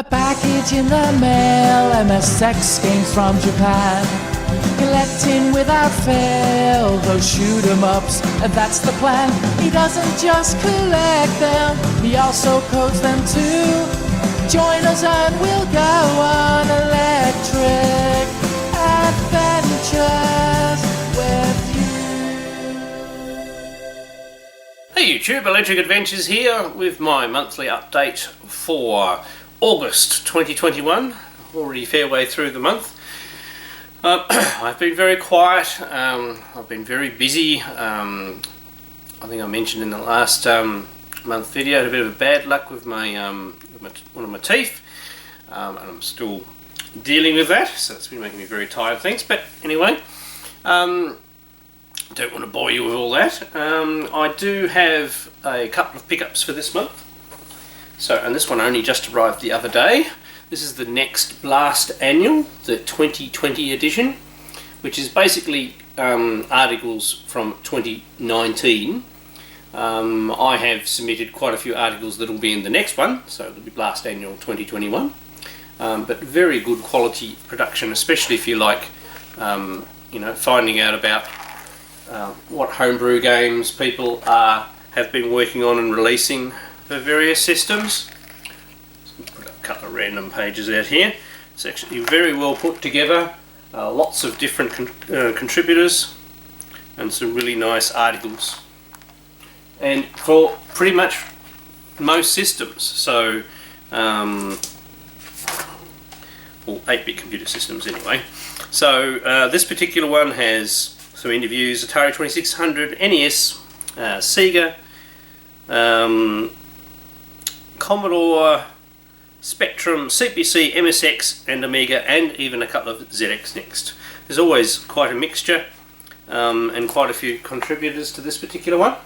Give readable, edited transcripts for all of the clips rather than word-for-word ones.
A package in the mail, MSX games from Japan. Collecting without fail, those shoot 'em ups, and that's the plan. He doesn't just collect them, he also codes them too. Join us and we'll go on electric adventures with you. Hey YouTube, Electric Adventures here with my monthly update for August 2021, already fair way through the month. I've been very quiet, I've been very busy. I think I mentioned in the last month video I had a bit of a bad luck with my one of my teeth, and I'm still dealing with that, so it's been making me very tired, thanks. But anyway, don't want to bore you with all that. I do have a couple of pickups for this month. So, and this one only just arrived the other day. This is the Next Blast Annual, the 2020 edition, which is basically articles from 2019. I have submitted quite a few articles that will be in the next one, so it'll be Blast Annual 2021. But very good quality production, especially if you like, you know, finding out about what homebrew games people have been working on and releasing for various systems. So put a couple of random pages out here. It's actually very well put together, lots of different contributors and some really nice articles, and for pretty much most systems. So well, 8-bit computer systems anyway. So this particular one has some interviews: Atari 2600, NES, Sega, Commodore, Spectrum, CPC, MSX and Amiga, and even a couple of ZX Next. There's always quite a mixture, and quite a few contributors to this particular one,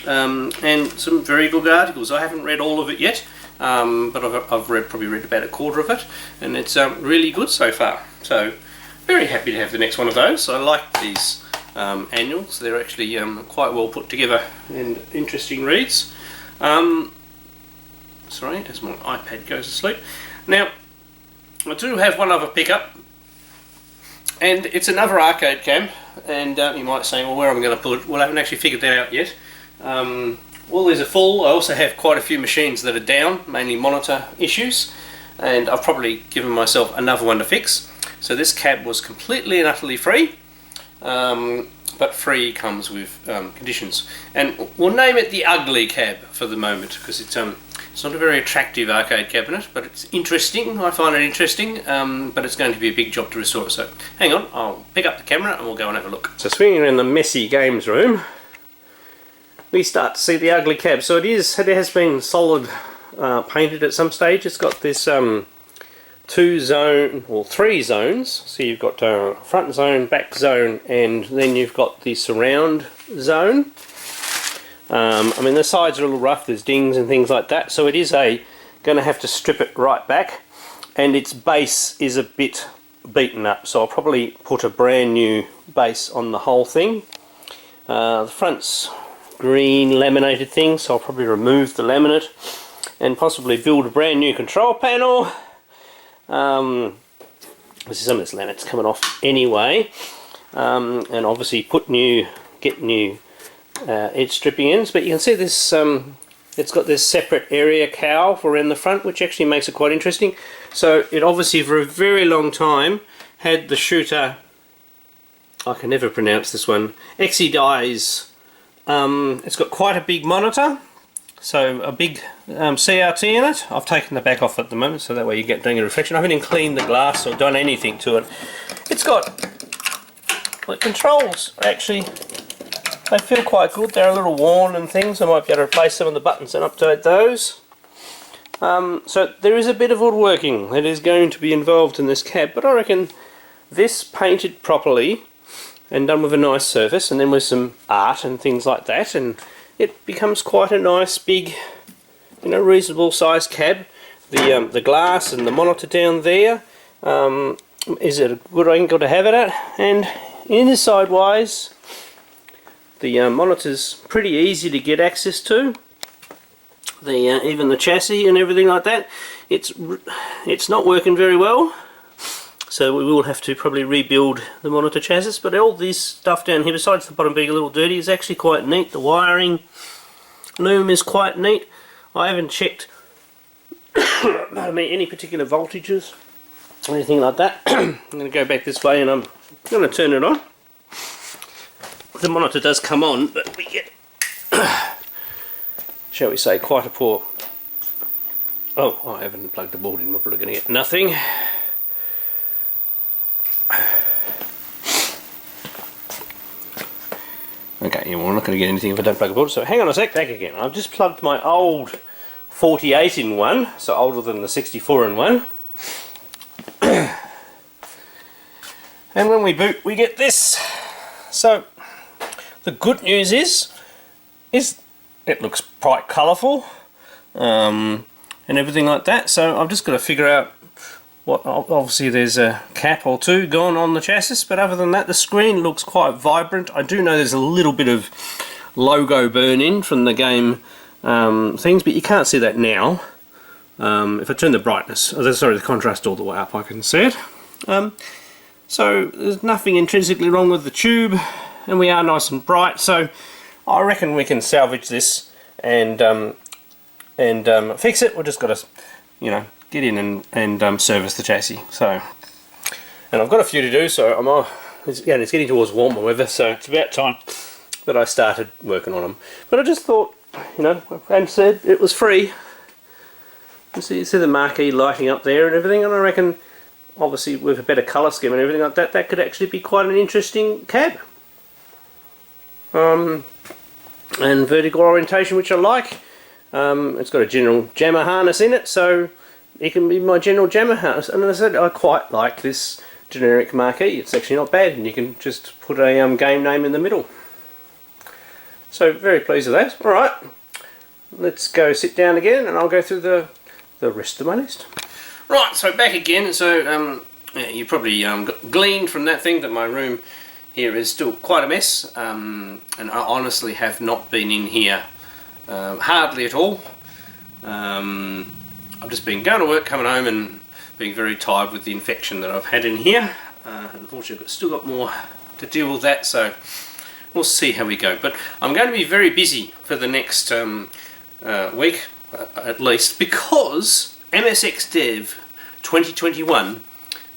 and some very good articles. I haven't read all of it yet, but I've probably read about a quarter of it, and it's really good so far. So very happy to have the next one of those. I like these annuals. They're actually quite well put together and interesting reads. Sorry, as my iPad goes to sleep. Now, I do have one other pickup, and it's another arcade cam. And you might say, well, where am I going to put it? Well, I haven't actually figured that out yet. Well, these are full. I also have quite a few machines that are down, mainly monitor issues, and I've probably given myself another one to fix. So this cab was completely and utterly free, but free comes with conditions, and we'll name it the Ugly Cab for the moment, because it's not a very attractive arcade cabinet, but it's interesting. I find it interesting, but it's going to be a big job to restore it. So hang on, I'll pick up the camera and we'll go and have a look. So swinging around the messy games room, we start to see the Ugly Cab. So it has been solid painted at some stage. It's got this 3 zones. So you've got front zone, back zone, and then you've got the surround zone. I mean, the sides are a little rough, there's dings and things like that, so it is going to have to strip it right back, and its base is a bit beaten up, so I'll probably put a brand new base on the whole thing. The front's green laminated thing, so I'll probably remove the laminate and possibly build a brand new control panel. This is some of this laminate's coming off anyway, and obviously get new edge stripping ends. But you can see this, it's got this separate area cowl for around the front, which actually makes it quite interesting. So it obviously for a very long time had the shooter, I can never pronounce this one, XEDI's. It's got quite a big monitor, so a big CRT in it. I've taken the back off at the moment, so that way you get doing a reflection. I haven't even cleaned the glass or done anything to it. It's got, well, controls actually, they feel quite good. They're a little worn and things. I might be able to replace some of the buttons and update those. So there is a bit of woodworking that is going to be involved in this cab, but I reckon this painted properly and done with a nice surface, and then with some art and things like that, and it becomes quite a nice big, you know, reasonable sized cab. The glass and the monitor down there is at a good angle to have it at, and inside wise the monitor's pretty easy to get access to. even the chassis and everything like that. It's not working very well, so we will have to probably rebuild the monitor chassis. But all this stuff down here, besides the bottom being a little dirty, is actually quite neat. The wiring loom is quite neat. I haven't checked any particular voltages or anything like that. I'm going to go back this way and I'm going to turn it on. The monitor does come on, but we get, shall we say, quite a poor... Oh, I haven't plugged the board in. I'm probably going to get nothing. Okay, yeah, well, I'm not going to get anything if I don't plug the board, so hang on a sec, back again. I've just plugged my old 48 in one, so older than the 64 in one. And when we boot, we get this. So, the good news is it looks quite colourful, and everything like that, so I've just got to figure out what, obviously there's a cap or two gone on the chassis, but other than that the screen looks quite vibrant. I do know there's a little bit of logo burn in from the game things, but you can't see that now. If I turn the brightness, sorry, the contrast all the way up, I can see it. So there's nothing intrinsically wrong with the tube, and we are nice and bright, so I reckon we can salvage this and fix it. We've just got to, you know, get in and service the chassis. So, and I've got a few to do, so it's getting towards warmer weather, so it's about time that I started working on them. But I just thought, you know, and said it was free. You see the marquee lighting up there and everything, and I reckon, obviously with a better colour scheme and everything like that, that could actually be quite an interesting cab. And vertical orientation, which I like. It's got a general jammer harness in it, so it can be my general jammer harness. And as I said, I quite like this generic marquee. It's actually not bad, and you can just put a game name in the middle. So very pleased with that. Alright, let's go sit down again and I'll go through the rest of my list. Right, so back again. So yeah, you probably gleaned from that thing that my room here is still quite a mess, and I honestly have not been in here hardly at all. I've just been going to work, coming home and being very tired with the infection that I've had in here. Unfortunately I've still got more to deal with that, so we'll see how we go. But I'm going to be very busy for the next week at least, because MSXDev21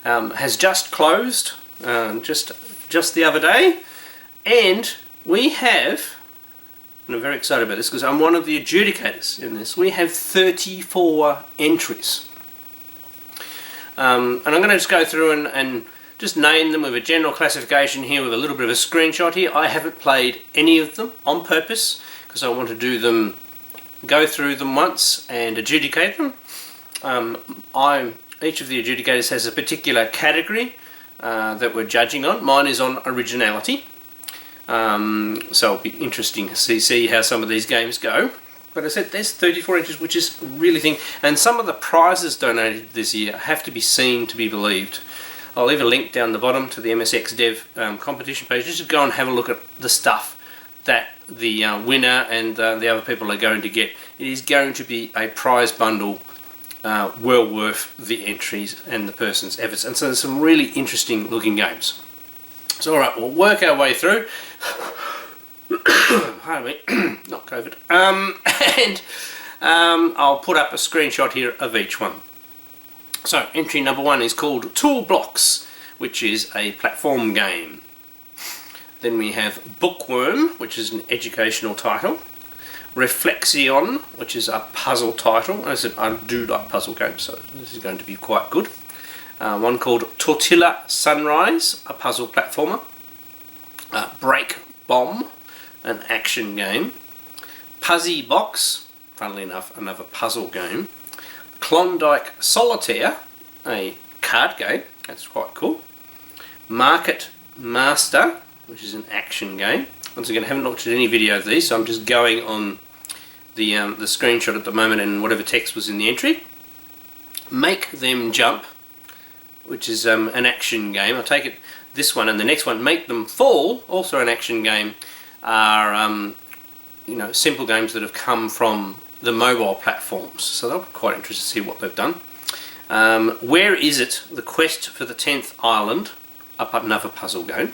has just closed just the other day, and we have, and I'm very excited about this because I'm one of the adjudicators in this, we have 34 entries. And I'm going to just go through and just name them with a general classification here with a little bit of a screenshot here. I haven't played any of them on purpose because I want to do them, go through them once and adjudicate them. Each of the adjudicators has a particular category that we're judging on. Mine is on originality. So it'll be interesting to see how some of these games go. But I said there's 34 inches, which is really thing. And some of the prizes donated this year have to be seen to be believed. I'll leave a link down the bottom to the MSXDev competition page. Just go and have a look at the stuff that the winner and the other people are going to get. It is going to be a prize bundle well worth the entries and the person's efforts. And so there's some really interesting looking games. So alright, we'll work our way through. Pardon me, not COVID. And I'll put up a screenshot here of each one. So entry number 1 is called Tool Blocks, which is a platform game. Then we have Bookworm, which is an educational title. Reflexion, which is a puzzle title. As I said, I do like puzzle games, so this is going to be quite good. One called Tortilla Sunrise, a puzzle platformer. Break Bomb, an action game. Puzzy Box, funnily enough, another puzzle game. Klondike Solitaire, a card game, that's quite cool. Market Master, which is an action game. Once again, I haven't looked at any video of these, so I'm just going on the screenshot at the moment and whatever text was in the entry. Make Them Jump, which is an action game. I take it this one and the next one, Make Them Fall, also an action game, are you know, simple games that have come from the mobile platforms. So they'll be quite interested to see what they've done. Where Is It? The Quest for the 10th Island, another puzzle game.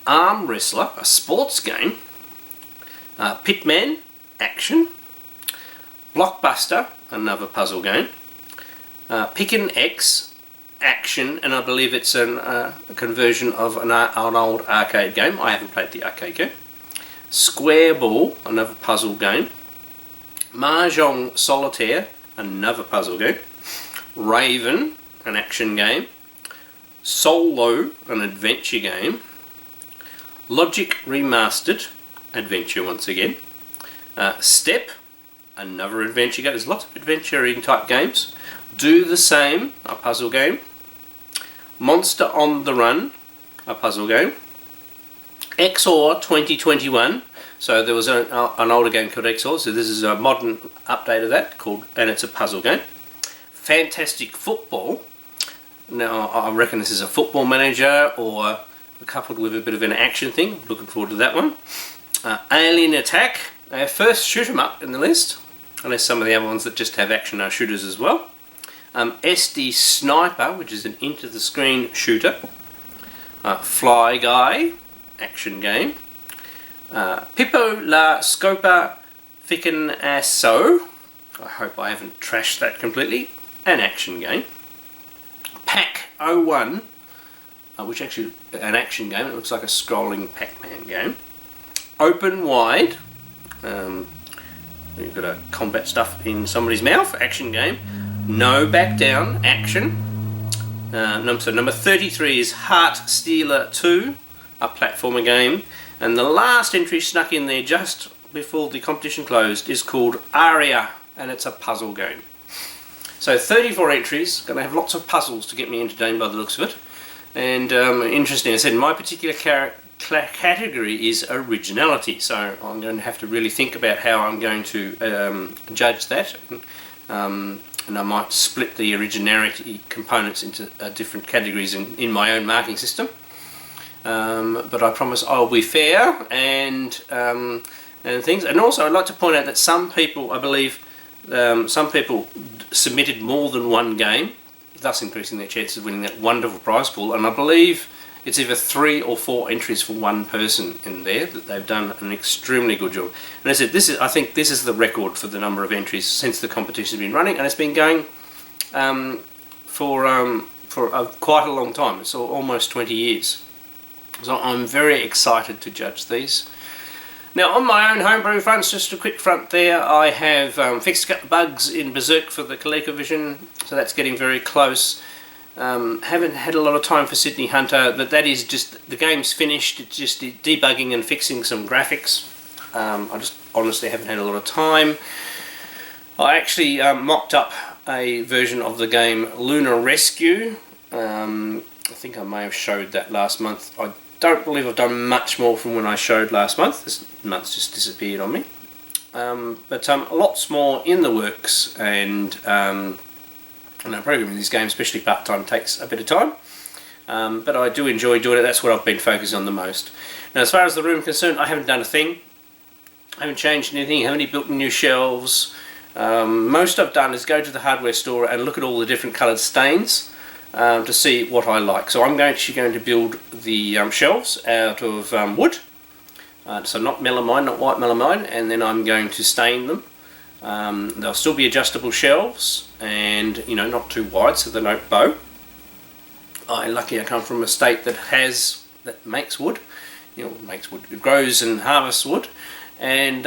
Arm Wrestler, a sports game. Pitman, action. Blockbuster, another puzzle game. Pickin' X, action, and I believe it's a conversion of an old arcade game. I haven't played the arcade game. Square Ball, another puzzle game. Mahjong Solitaire, another puzzle game. Raven, an action game. Solo, an adventure game. Logic Remastered, adventure once again. Step, another adventure game. There's lots of adventuring type games. Do the Same, a puzzle game. Monster on the Run, a puzzle game. XOR 2021, so there was an older game called XOR, so this is a modern update of that, and it's a puzzle game. Fantastic Football, now I reckon this is a football manager or coupled with a bit of an action thing. Looking forward to that one. Alien Attack, our first shoot 'em up in the list, unless some of the other ones that just have action are shooters as well. SD Sniper, which is an into the screen shooter. Fly Guy, action game. Pippo La Scopa Ficken Asso, I hope I haven't trashed that completely, an action game. Pac 01, which actually an action game, it looks like a scrolling Pac-Man game. Open Wide, you've got a combat stuff in somebody's mouth, action game. No Back Down, action. So number 33 is Heart Stealer 2, a platformer game. And the last entry snuck in there just before the competition closed is called Aria, and it's a puzzle game. So 34 entries, going to have lots of puzzles to get me entertained by the looks of it. And interesting, I said my particular category is originality, so I'm going to have to really think about how I'm going to judge that. And I might split the originality components into different categories in my own marking system. But I promise I'll be fair and things. And also I'd like to point out that some people, I believe, some people submitted more than one game, thus increasing their chances of winning that wonderful prize pool. And I believe it's either 3 or 4 entries for one person in there, that they've done an extremely good job. And I said, I think this is the record for the number of entries since the competition has been running, and it's been going for quite a long time. It's almost 20 years. So I'm very excited to judge these. Now on my own homebrew fronts, just a quick front there, I have fixed a couple of bugs in Berserk for the ColecoVision, so that's getting very close. Haven't had a lot of time for Sydney Hunter, but that is just, the game's finished, it's just debugging and fixing some graphics. I just honestly haven't had a lot of time. I actually mocked up a version of the game Lunar Rescue. I think I may have showed that last month. I don't believe I've done much more from when I showed last month. This month's just disappeared on me. But lots more in the works, and programming these games, especially part-time, takes a bit of time. But I do enjoy doing it. That's what I've been focusing on the most. Now, as far as the room is concerned, I haven't done a thing. I haven't changed anything. I haven't built new shelves. Most I've done is go to the hardware store and look at all the different coloured stains to see what I like. So I'm actually going to build the shelves out of wood. So not melamine, not white melamine, and then I'm going to stain them. They'll still be adjustable shelves, and not too wide so they don't bow. Lucky I come from a state that makes wood, it grows and harvests wood, and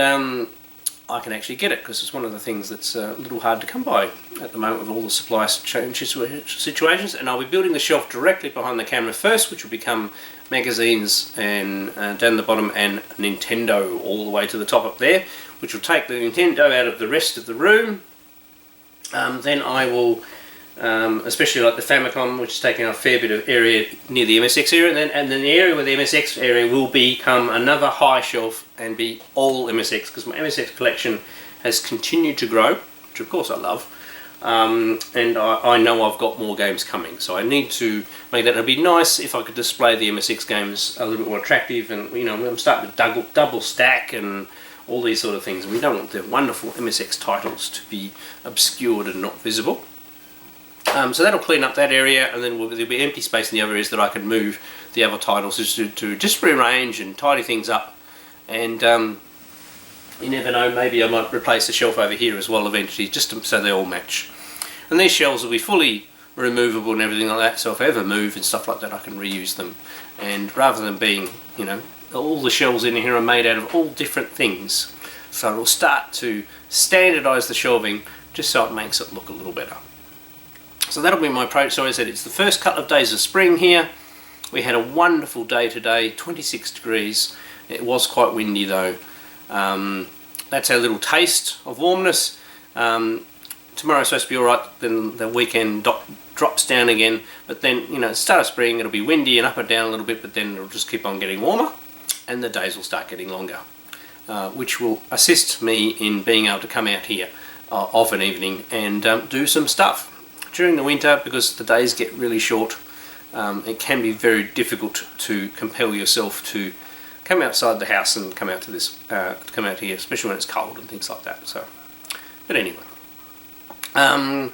I can actually get it because it's one of the things that's a little hard to come by at the moment with all the supply situations. And I'll be building the shelf directly behind the camera first, which will become magazines and down the bottom, and Nintendo all the way to the top up there, which will take the Nintendo out of the rest of the room. Then I will, especially like the Famicom, which is taking a fair bit of area near the MSX area, and then the area where the MSX area will become another high shelf and be all MSX, because my MSX collection has continued to grow, which of course I love. And I know I've got more games coming, so I need to make that. It'd be nice if I could display the MSX games a little bit more attractive, and I'm starting to double stack and all these sort of things. And we don't want the wonderful MSX titles to be obscured and not visible. So that'll clean up that area, and then there'll be empty space in the other areas that I can move the other titles to just rearrange and tidy things up. And you never know, maybe I might replace the shelf over here as well eventually, just so they all match. And these shelves will be fully removable and everything like that, so if I ever move and stuff like that, I can reuse them. And rather than being, you know, all the shelves in here are made out of all different things, so it'll start to standardise the shelving just so it makes it look a little better. So that'll be my approach. So as I said, it's the first couple of days of spring here. We had a wonderful day today, 26 degrees. It was quite windy though. That's our little taste of warmness. Tomorrow's supposed to be alright, then the weekend drops down again, but then, you know, at the start of spring it'll be windy and up and down a little bit, but then it'll just keep on getting warmer and the days will start getting longer, which will assist me in being able to come out here of an evening and do some stuff. During the winter, because the days get really short, it can be very difficult to compel yourself to come outside the house and come out to this, come out here, especially when it's cold and things like that. So, but anyway, I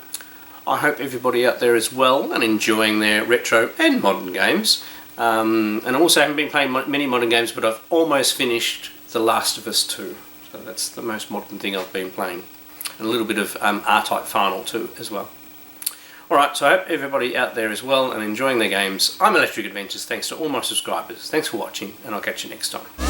hope everybody out there is well and enjoying their retro and modern games. And I also haven't been playing many modern games, but I've almost finished The Last of Us 2. So that's the most modern thing I've been playing, and a little bit of R-Type Final 2 as well. Alright, so I hope everybody out there is well and enjoying their games. I'm Electric Adventures, thanks to all my subscribers. Thanks for watching, and I'll catch you next time.